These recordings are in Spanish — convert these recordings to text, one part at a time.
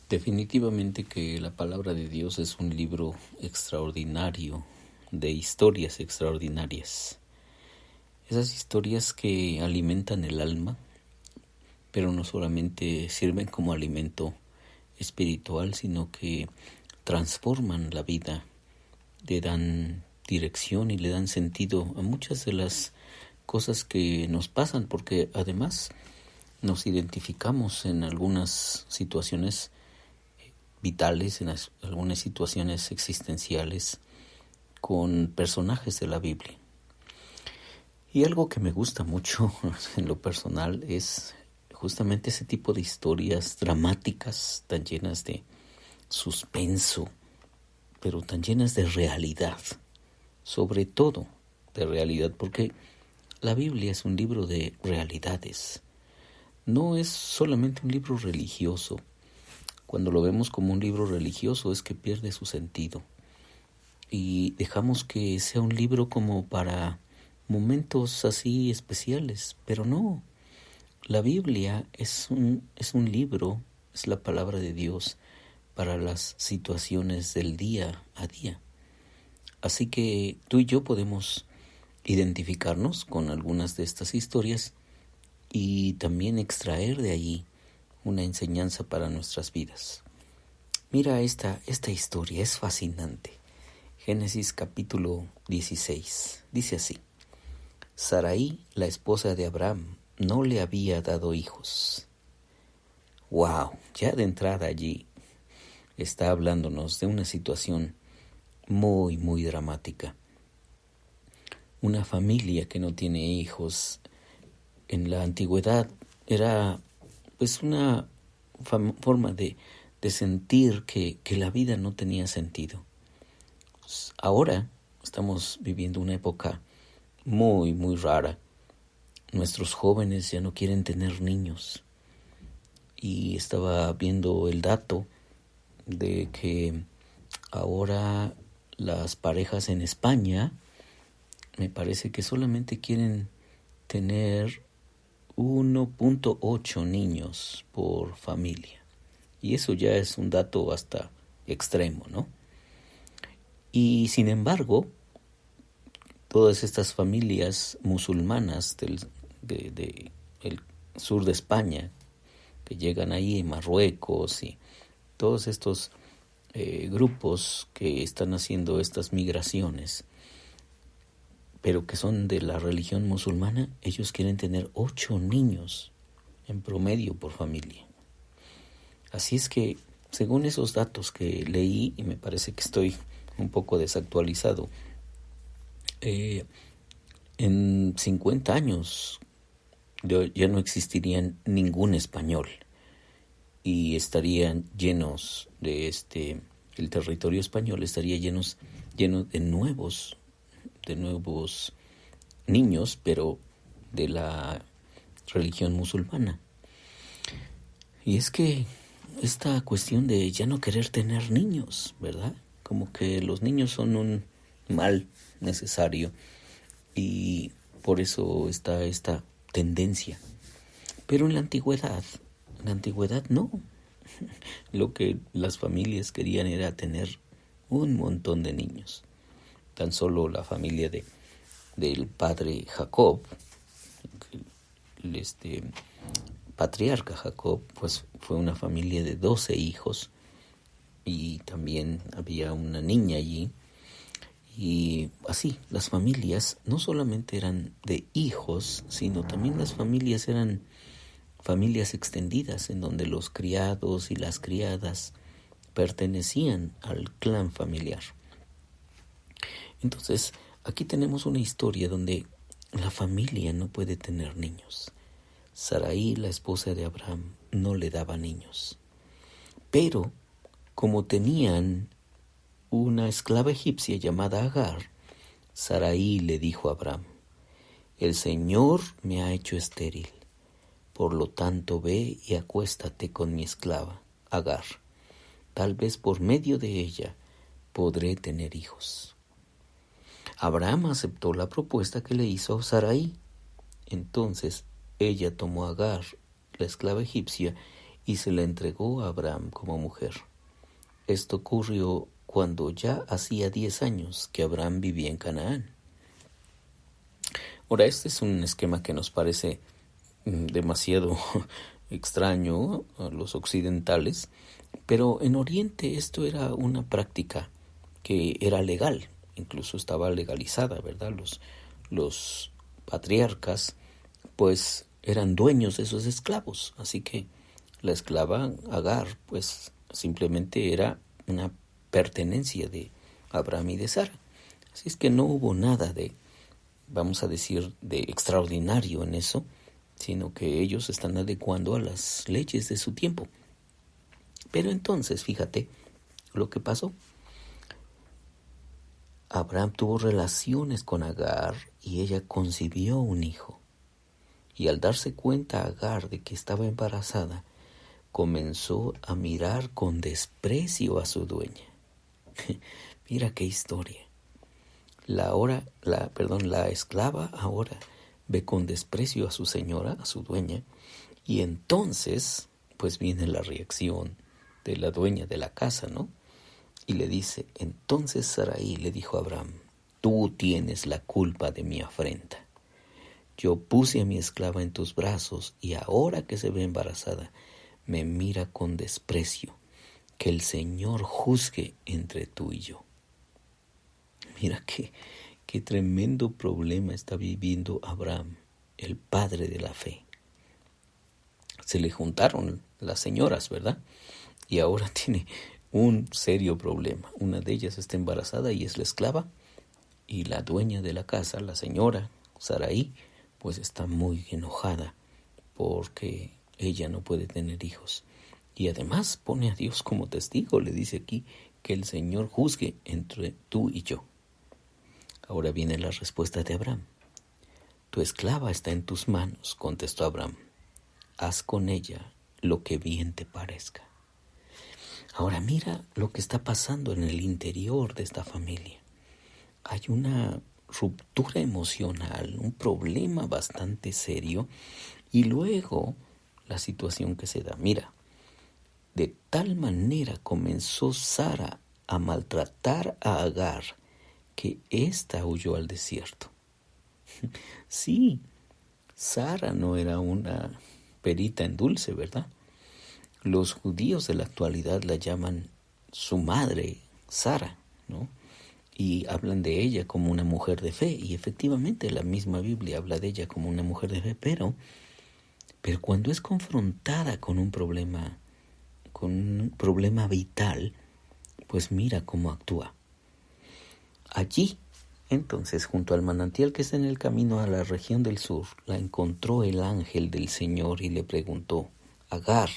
Definitivamente que la palabra de Dios es un libro extraordinario, de historias extraordinarias. Esas historias que alimentan el alma, pero no solamente sirven como alimento espiritual, sino que transforman la vida, le dan dirección y le dan sentido a muchas de las cosas que nos pasan, porque además nos identificamos en algunas situaciones vitales, en algunas situaciones existenciales con personajes de la Biblia. Y algo que me gusta mucho en lo personal es justamente ese tipo de historias dramáticas, tan llenas de suspenso, pero tan llenas de realidad, sobre todo de realidad, porque la Biblia es un libro de realidades. No es solamente un libro religioso. Cuando lo vemos como un libro religioso es que pierde su sentido y dejamos que sea un libro como para momentos así especiales, pero no. La Biblia es un libro, es la palabra de Dios para las situaciones del día a día. Así que tú y yo podemos identificarnos con algunas de estas historias y también extraer de allí una enseñanza para nuestras vidas. Mira esta historia, es fascinante. Génesis capítulo 16, dice así: Sarai, la esposa de Abraham, no le había dado hijos. ¡Wow! Ya de entrada allí está hablándonos de una situación muy, muy dramática. Una familia que no tiene hijos en la antigüedad era pues una forma de sentir que la vida no tenía sentido. Ahora estamos viviendo una época muy, muy rara. Nuestros jóvenes ya no quieren tener niños. Y estaba viendo el dato de que ahora las parejas en España me parece que solamente quieren tener 1.8 niños por familia. Y eso ya es un dato hasta extremo, ¿no? Y sin embargo, todas estas familias musulmanas del sur de España, que llegan ahí en Marruecos y todos estos grupos que están haciendo estas migraciones, pero que son de la religión musulmana, ellos quieren tener 8 niños en promedio por familia. Así es que, según esos datos que leí, y me parece que estoy un poco desactualizado, en 50 años ya no existiría ningún español y estarían llenos de el territorio español estaría lleno de nuevos niños, pero de la religión musulmana. Y es que esta cuestión de ya no querer tener niños, ¿verdad? Como que los niños son un mal necesario y por eso está esta tendencia. Pero en la antigüedad no. Lo que las familias querían era tener un montón de niños. Tan solo la familia del padre Jacob, el patriarca Jacob, pues fue una familia de 12 hijos y también había una niña allí. Y así, las familias no solamente eran de hijos, sino también las familias eran familias extendidas en donde los criados y las criadas pertenecían al clan familiar. Entonces, aquí tenemos una historia donde la familia no puede tener niños. Sarai, la esposa de Abraham, no le daba niños. Pero, como tenían una esclava egipcia llamada Agar, Sarai le dijo a Abraham: El Señor me ha hecho estéril. Por lo tanto, ve y acuéstate con mi esclava, Agar. Tal vez por medio de ella podré tener hijos. Abraham aceptó la propuesta que le hizo Sarai. Entonces ella tomó a Agar, la esclava egipcia, y se la entregó a Abraham como mujer. Esto ocurrió cuando ya hacía 10 años que Abraham vivía en Canaán. Ahora, este es un esquema que nos parece demasiado extraño a los occidentales, pero en Oriente esto era una práctica que era legal, incluso estaba legalizada, ¿verdad? Los patriarcas pues eran dueños de esos esclavos, así que la esclava Agar pues simplemente era una pertenencia de Abraham y de Sara. Así es que no hubo nada de, vamos a decir, de extraordinario en eso, sino que ellos están adecuando a las leyes de su tiempo. Pero entonces, fíjate lo que pasó. Abraham tuvo relaciones con Agar y ella concibió un hijo. Y al darse cuenta Agar de que estaba embarazada, comenzó a mirar con desprecio a su dueña. Mira qué historia. La esclava ahora ve con desprecio a su señora, a su dueña, y entonces, pues viene la reacción de la dueña de la casa, ¿no? Y le dice, entonces Sarai le dijo a Abraham, tú tienes la culpa de mi afrenta. Yo puse a mi esclava en tus brazos y ahora que se ve embarazada, me mira con desprecio. Que el Señor juzgue entre tú y yo. Mira qué tremendo problema está viviendo Abraham, el padre de la fe. Se le juntaron las señoras, ¿verdad? Y ahora tiene un serio problema. Una de ellas está embarazada y es la esclava. Y la dueña de la casa, la señora Sarai, pues está muy enojada porque ella no puede tener hijos. Y además pone a Dios como testigo, le dice aquí que el Señor juzgue entre tú y yo. Ahora viene la respuesta de Abraham. Tu esclava está en tus manos, contestó Abraham. Haz con ella lo que bien te parezca. Ahora mira lo que está pasando en el interior de esta familia. Hay una ruptura emocional, un problema bastante serio y luego la situación que se da. Mira, de tal manera comenzó Sara a maltratar a Agar que ésta huyó al desierto. Sí, Sara no era una perita en dulce, ¿verdad? Los judíos de la actualidad la llaman su madre, Sara, ¿no? Y hablan de ella como una mujer de fe, y efectivamente la misma Biblia habla de ella como una mujer de fe, pero cuando es confrontada con un problema vital, pues mira cómo actúa. Allí, entonces, junto al manantial que está en el camino a la región del sur, la encontró el ángel del Señor y le preguntó, Agar,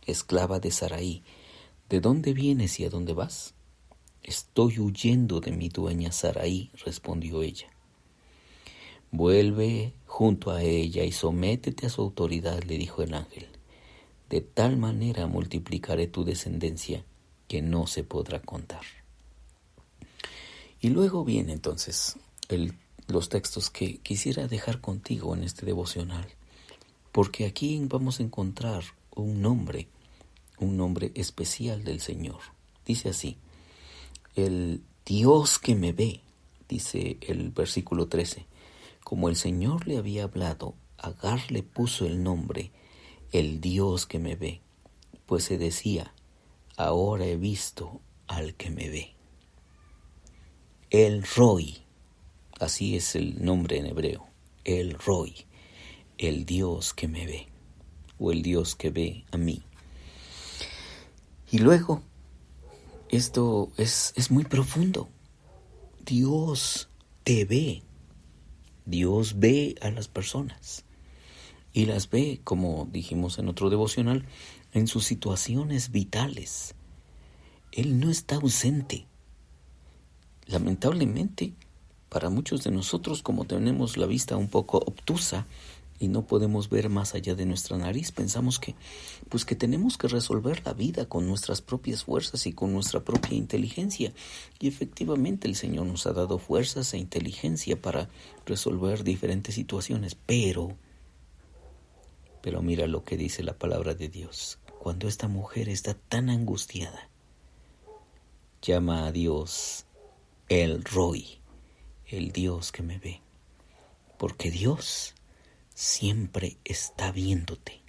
esclava de Sarai, ¿de dónde vienes y a dónde vas? Estoy huyendo de mi dueña Sarai, respondió ella. Vuelve junto a ella y sométete a su autoridad, le dijo el ángel. De tal manera multiplicaré tu descendencia que no se podrá contar. Y luego vienen entonces los textos que quisiera dejar contigo en este devocional, porque aquí vamos a encontrar un nombre especial del Señor. Dice así, el Dios que me ve, dice el versículo 13, como el Señor le había hablado, Agar le puso el nombre, el Dios que me ve, pues se decía, ahora he visto al que me ve. El Roi, así es el nombre en hebreo, el Roi, el Dios que me ve, o el Dios que ve a mí. Y luego, esto es muy profundo. Dios te ve, Dios ve a las personas y las ve, como dijimos en otro devocional, en sus situaciones vitales. Él no está ausente. Lamentablemente, para muchos de nosotros, como tenemos la vista un poco obtusa y no podemos ver más allá de nuestra nariz, pensamos que tenemos que resolver la vida con nuestras propias fuerzas y con nuestra propia inteligencia. Y efectivamente el Señor nos ha dado fuerzas e inteligencia para resolver diferentes situaciones, pero mira lo que dice la palabra de Dios, cuando esta mujer está tan angustiada, llama a Dios El Roi, el Dios que me ve, porque Dios siempre está viéndote,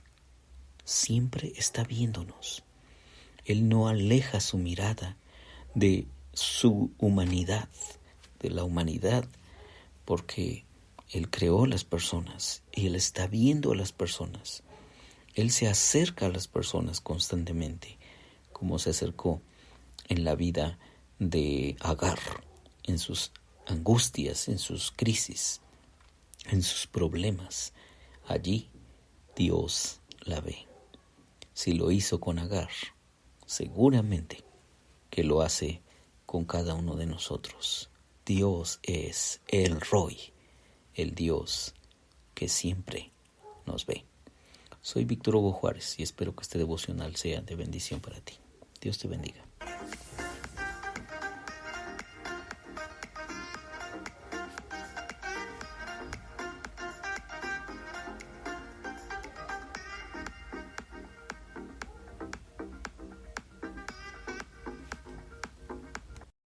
siempre está viéndonos. Él no aleja su mirada de su humanidad, de la humanidad, porque Él creó a las personas y Él está viendo a las personas. Él se acerca a las personas constantemente, como se acercó en la vida de Agar, en sus angustias, en sus crisis, en sus problemas. Allí Dios la ve. Si lo hizo con Agar, seguramente que lo hace con cada uno de nosotros. Dios es El Roi, el Dios que siempre nos ve. Soy Víctor Hugo Juárez y espero que este devocional sea de bendición para ti. Dios te bendiga.